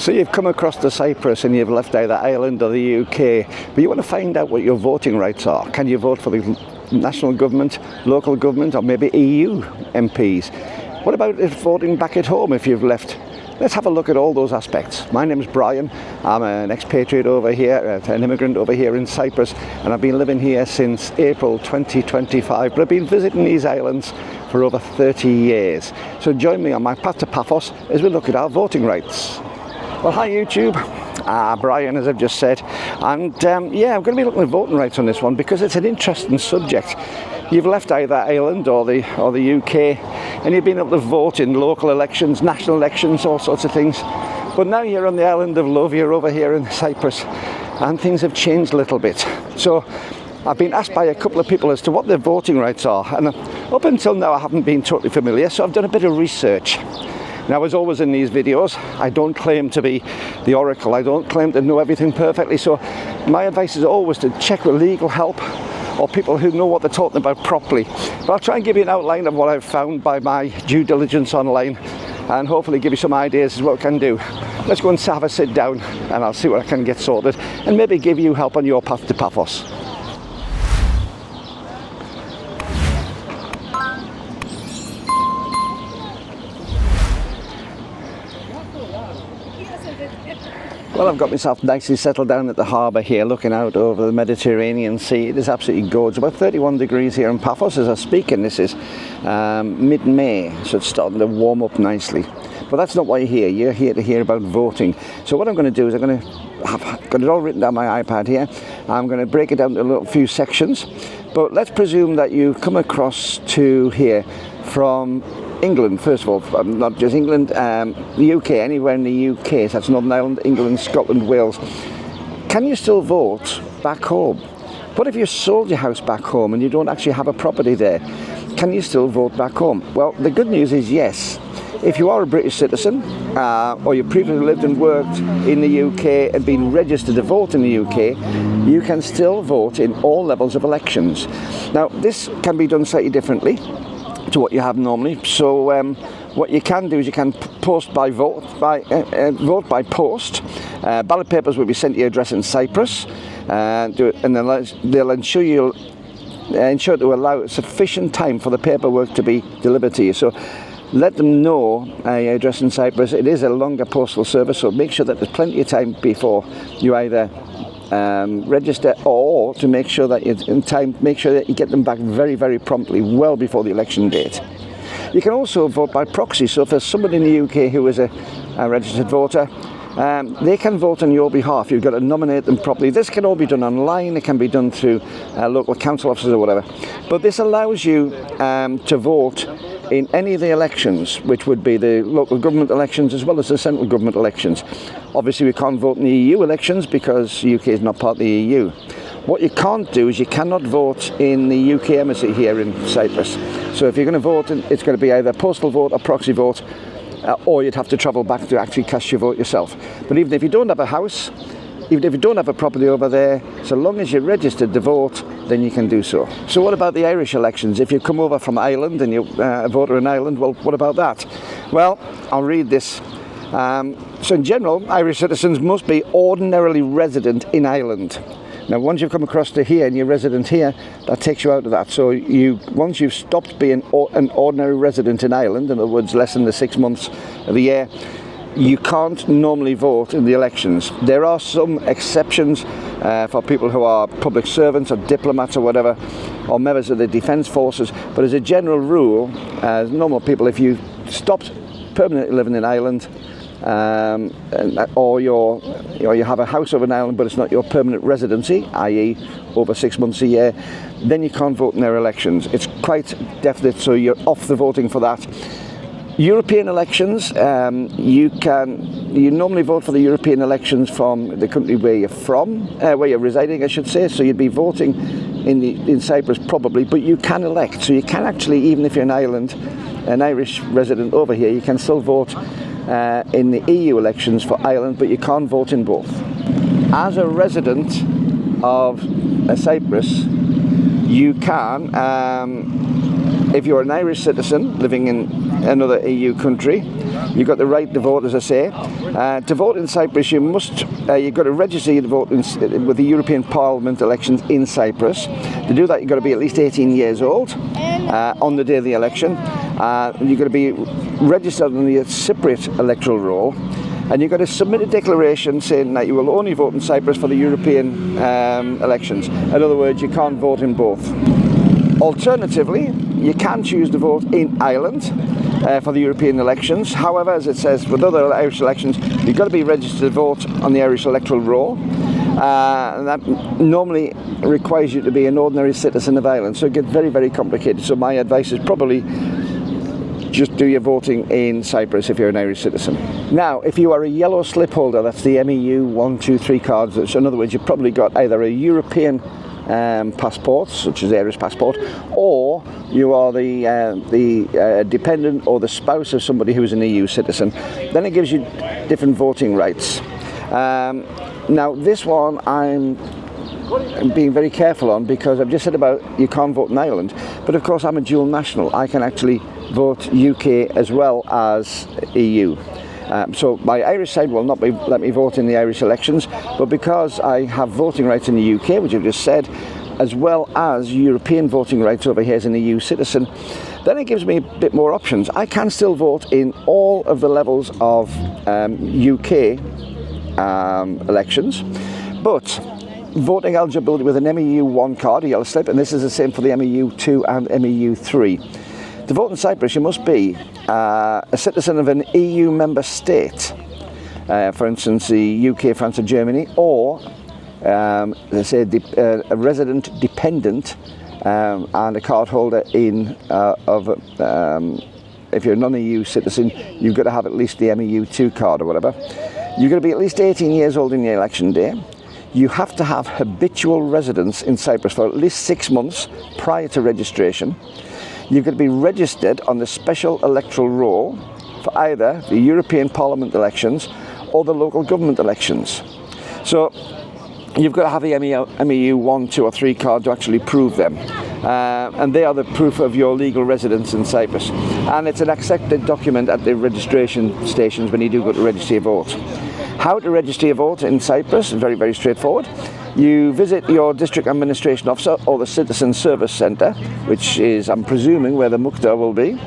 So you've come across to Cyprus and you've left either Ireland or the UK, but you want to find out what your voting rights are. Can you vote for the national government, local government, or maybe EU MPs? What about voting back at home if you've left? Let's have a look at all those aspects. My name is Brian. I'm an expatriate over here, an immigrant over here in Cyprus, and I've been living here since April 2025, but I've been visiting these islands for over 30 years. So join me on my path to Paphos as we look at our voting rights. Well, hi YouTube. Brian, as I've just said, and yeah, I'm going to be looking at voting rights on this one because it's an interesting subject. You've left either Ireland or the UK, and you've been able to vote in local elections, national elections, all sorts of things. But now you're on the island of love, you're over here in Cyprus, and things have changed a little bit. So I've been asked by a couple of people as to what their voting rights are, and up until now I haven't been totally familiar, so I've done a bit of research. Now, as always in these videos, I don't claim to be the oracle, I don't claim to know everything perfectly, so my advice is always to check with legal help or people who know what they're talking about properly. But I'll try and give you an outline of what I've found by my due diligence online, and hopefully give you some ideas as what I can do. Let's go and have a sit down and I'll see what I can get sorted, and maybe give you help on your path to Paphos. Well, I've got myself nicely settled down at the harbour here, looking out over the Mediterranean Sea. It is absolutely gorgeous. About 31 degrees here in Paphos as I speak, and this is mid-May, so it's starting to warm up nicely. But that's not why you're here. You're here to hear about voting. So what I'm going to do is I've got it all written down my iPad here. I'm going to break it down into a few sections. But let's presume that you come across to here from England, first of all, not just England, the UK, anywhere in the UK, so that's Northern Ireland, England, Scotland, Wales. Can you still vote back home? What if you sold your house back home and you don't actually have a property there? Can you still vote back home? Well, the good news is yes. If you are a British citizen, or you previously lived and worked in the UK and been registered to vote in the UK, you can still vote in all levels of elections. Now, this can be done slightly differently to what you have normally. So what you can do is you can vote by post. Ballot papers will be sent to your address in Cyprus, and they'll ensure to allow sufficient time for the paperwork to be delivered to you. So let them know your address in Cyprus. It is a longer postal service, so make sure that there's plenty of time before you either register, or to make sure that it's in time, make sure that you get them back very, very promptly, well before the election date. You can also vote by proxy, so if there's somebody in the UK who is a registered voter, they can vote on your behalf. You've got to nominate them properly. This can all be done online, it can be done through local council offices or whatever. But this allows you to vote in any of the elections, which would be the local government elections as well as the central government elections. Obviously we can't vote in the EU elections because the UK is not part of the EU. What you can't do is you cannot vote in the UK embassy here in Cyprus. So if you're going to vote, it's going to be either postal vote or proxy vote, or you'd have to travel back to actually cast your vote yourself. But even if you don't have a house, even if you don't have a property over there, so long as you're registered to vote, then you can do so. So what about the Irish elections? If you come over from Ireland and you're a voter in Ireland, well, what about that? Well, I'll read this. So in general, Irish citizens must be ordinarily resident in Ireland. Now, once you've come across to here and you're resident here, that takes you out of that. So once you've stopped being an ordinary resident in Ireland, in other words, less than the 6 months of the year, you can't normally vote in the elections. There are some exceptions for people who are public servants or diplomats or whatever, or members of the defence forces, but as a general rule, as normal people, if you stopped permanently living in Ireland, or you have a house over in Ireland but it's not your permanent residency, i.e. over 6 months a year, then you can't vote in their elections. It's quite definite, so you're off the voting for that. European elections, you normally vote for the European elections from the country where you're from, where you're residing, I should say. So you'd be voting in Cyprus probably, but you can elect. So you can actually, even if you're in Ireland, an Irish resident over here, you can still vote in the EU elections for Ireland, but you can't vote in both. As a resident of Cyprus, you can, if you're an Irish citizen living in another EU country, You've got the right to vote, as I say. To vote in Cyprus, you've got to register your vote with the European Parliament elections in Cyprus. To do that, you've got to be at least 18 years old on the day of the election. You've got to be registered on the Cypriot electoral roll. And you've got to submit a declaration saying that you will only vote in Cyprus for the European elections. In other words, you can't vote in both. Alternatively, you can choose to vote in Ireland for the European elections. However, as it says with other Irish elections, you've got to be registered to vote on the Irish electoral roll. And that normally requires you to be an ordinary citizen of Ireland. So it gets very, very complicated. So my advice is probably just do your voting in Cyprus if you're an Irish citizen. Now, if you are a yellow slip holder, that's the MEU 123 cards. So in other words, you've probably got either a European passport, such as the Irish passport, or you are the dependent or the spouse of somebody who's an EU citizen. Then it gives you different voting rights. Now, this one I'm being very careful on because I've just said about you can't vote in Ireland, but of course I'm a dual national. I can actually vote UK as well as EU. So my Irish side will not let me vote in the Irish elections, but because I have voting rights in the UK, which I've just said, as well as European voting rights over here as an EU citizen, then it gives me a bit more options. I can still vote in all of the levels of UK elections, but voting eligibility with an MEU 1 card, a yellow slip, and this is the same for the MEU 2 and MEU 3. To vote in Cyprus, you must be a citizen of an EU member state, for instance, the UK, France, or Germany, or they say a resident dependent and a card holder if you're a non-EU citizen, you've got to have at least the MEU 2 card or whatever. You've got to be at least 18 years old in the election day. You have to have habitual residence in Cyprus for at least 6 months prior to registration. You've got to be registered on the special electoral roll for either the European Parliament elections or the local government elections. So you've got to have the MEU 1, 2 or 3 card to actually prove them. And they are the proof of your legal residence in Cyprus. And it's an accepted document at the registration stations when you do go to register your vote. How to register your vote in Cyprus is very, very straightforward. You visit your district administration officer or the citizen service centre, which is, I'm presuming, where the Mukhtar will be.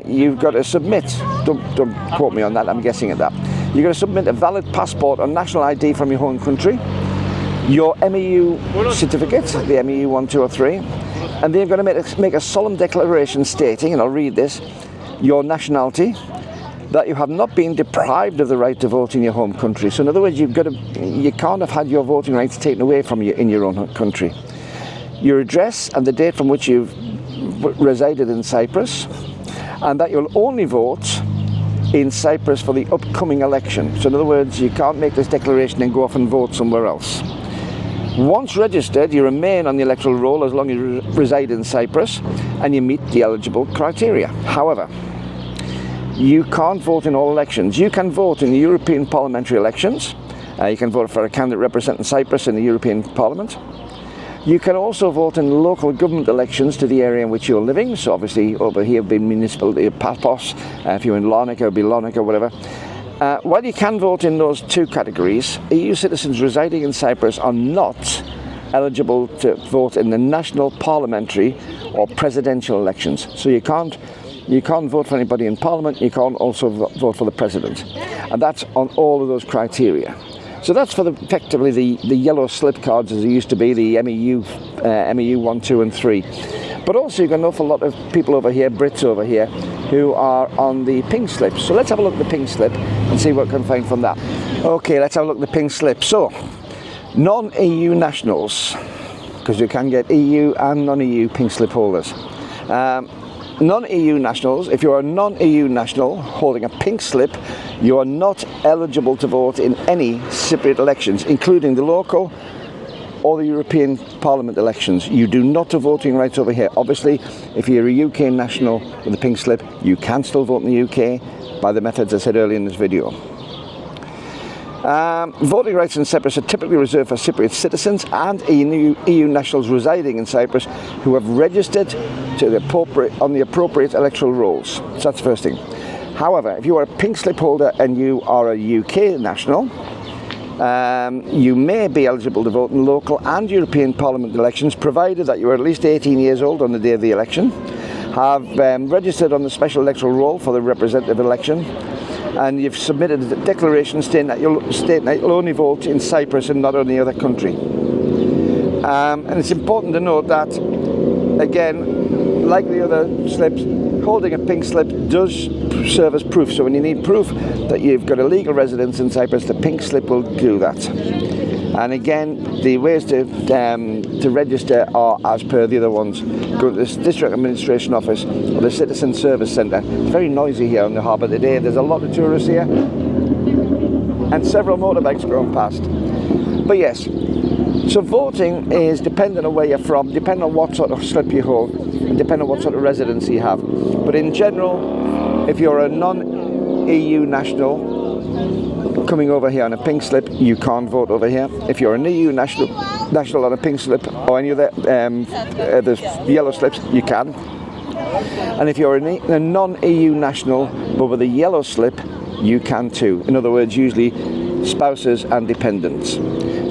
You've got to submit, don't quote me on that, I'm guessing at that. You've got to submit a valid passport or national ID from your home country, your MEU certificate, the MEU 1, 2 or 3, and then you've got to make a solemn declaration stating, and I'll read this, your nationality, that you have not been deprived of the right to vote in your home country. So in other words, you can't have had your voting rights taken away from you in your own country. Your address and the date from which you've resided in Cyprus, and that you'll only vote in Cyprus for the upcoming election. So in other words, you can't make this declaration and go off and vote somewhere else. Once registered, you remain on the electoral roll as long as you reside in Cyprus and you meet the eligible criteria. However, you can't vote in all elections. You can vote in the European parliamentary elections. You can vote for a candidate representing Cyprus in the European Parliament. You can also vote in local government elections to the area in which you're living. So obviously over here would be municipality of Paphos. If you're in Larnaca, it would be Larnaca or whatever. While you can vote in those two categories, EU citizens residing in Cyprus are not eligible to vote in the national parliamentary or presidential elections. So you can't vote for anybody in Parliament, you can't also vote for the President. And that's on all of those criteria. So that's for effectively the yellow slip cards as it used to be, the MEU 1, 2 and 3. But also you've got an awful lot of people over here, Brits over here, who are on the pink slips. So let's have a look at the pink slip and see what we can find from that. Okay, let's have a look at the pink slip. So, non-EU nationals, because you can get EU and non-EU pink slip holders. Non-EU nationals, if you're a non-EU national holding a pink slip, you are not eligible to vote in any Cypriot elections, including the local or the European Parliament elections. You do not have voting rights over here. Obviously, if you're a UK national with a pink slip, you can still vote in the UK by the methods I said earlier in this video. Voting rights in Cyprus are typically reserved for Cypriot citizens and EU nationals residing in Cyprus who have registered on the appropriate electoral rolls. So that's the first thing. However, if you are a pink slip holder and you are a UK national, you may be eligible to vote in local and European Parliament elections, provided that you are at least 18 years old on the day of the election, have registered on the special electoral roll for the representative election, and you've submitted a declaration stating that you'll only vote in Cyprus and not any other country. And it's important to note that, again, like the other slips, holding a pink slip does serve as proof. So when you need proof that you've got a legal residence in Cyprus, the pink slip will do that. And again, the ways to register are as per the other ones. Go to the District Administration Office or the Citizen Service Centre. It's very noisy here on the harbour today. There's a lot of tourists here and several motorbikes going past. But yes, so voting is dependent on where you're from, depending on what sort of slip you hold, and depending on what sort of residency you have. But in general, if you're a non-EU national coming over here on a pink slip, you can't vote over here. If you're an EU national on a pink slip or any other the yellow slips, you can. And if you're a non-EU national but with a yellow slip, you can too. In other words, usually spouses and dependents.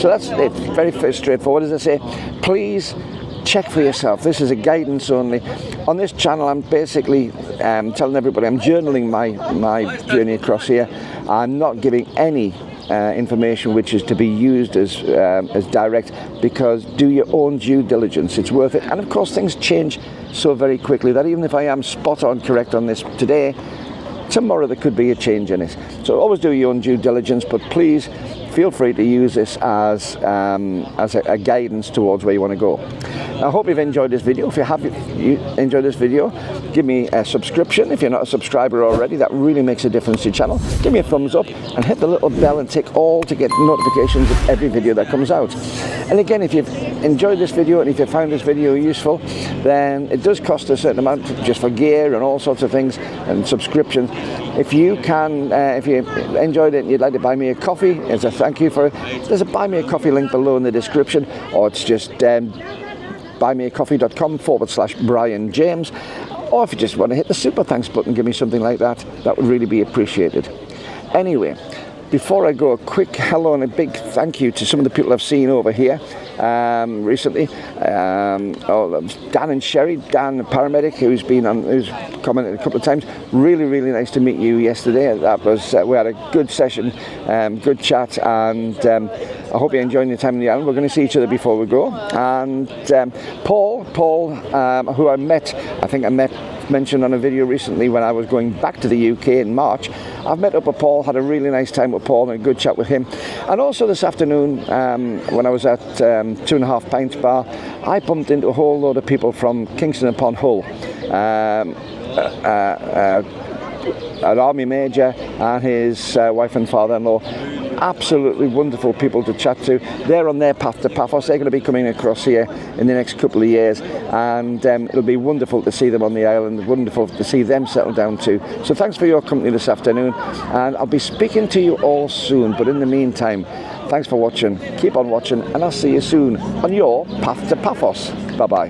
So that's it. Very, very straightforward. As I say, please check for yourself. This is a guidance only. On this channel, I'm basically telling everybody I'm journaling my journey across here. I'm not giving any information which is to be used as direct, because do your own due diligence. It's worth it. And of course, things change so very quickly that even if I am spot on correct on this today, tomorrow there could be a change in it. So always do your own due diligence, but please feel free to use this as a guidance towards where you want to go. I hope you've enjoyed this video. If you enjoyed this video, give me a subscription. If you're not a subscriber already, that really makes a difference to your channel. Give me a thumbs up and hit the little bell and tick all to get notifications of every video that comes out. And again, if you've enjoyed this video and if you found this video useful, then it does cost a certain amount just for gear and all sorts of things and subscriptions. If you can, if you enjoyed it and you'd like to buy me a coffee as a thank you for it, there's a buy me a coffee link below in the description, or it's just buymeacoffee.com/Brian James. Or if you just want to hit the super thanks button, give me something like that, that would really be appreciated. Anyway, before I go, a quick hello and a big thank you to some of the people I've seen over here recently. Dan and Sherry, Dan, the paramedic, who's commented a couple of times. Really nice to meet you yesterday. That was we had a good session, good chat, and I hope you're enjoying your time on the island. We're going to see each other before we go. And Paul, who I mentioned on a video recently when I was going back to the UK in March. I've met up with Paul, had a really nice time with Paul and a good chat with him. And also this afternoon, when I was at 2.5 Pints Bar, I bumped into a whole load of people from Kingston upon Hull. An army major and his wife and father-in-law. Absolutely wonderful people to chat to. They're on their path to Paphos. They're going to be coming across here in the next couple of years, and it'll be wonderful to see them on the island, wonderful to see them settle down too. So thanks for your company this afternoon, and I'll be speaking to you all soon. But in the meantime, thanks for watching. Keep on watching, and I'll see you soon on your path to Paphos. Bye-bye.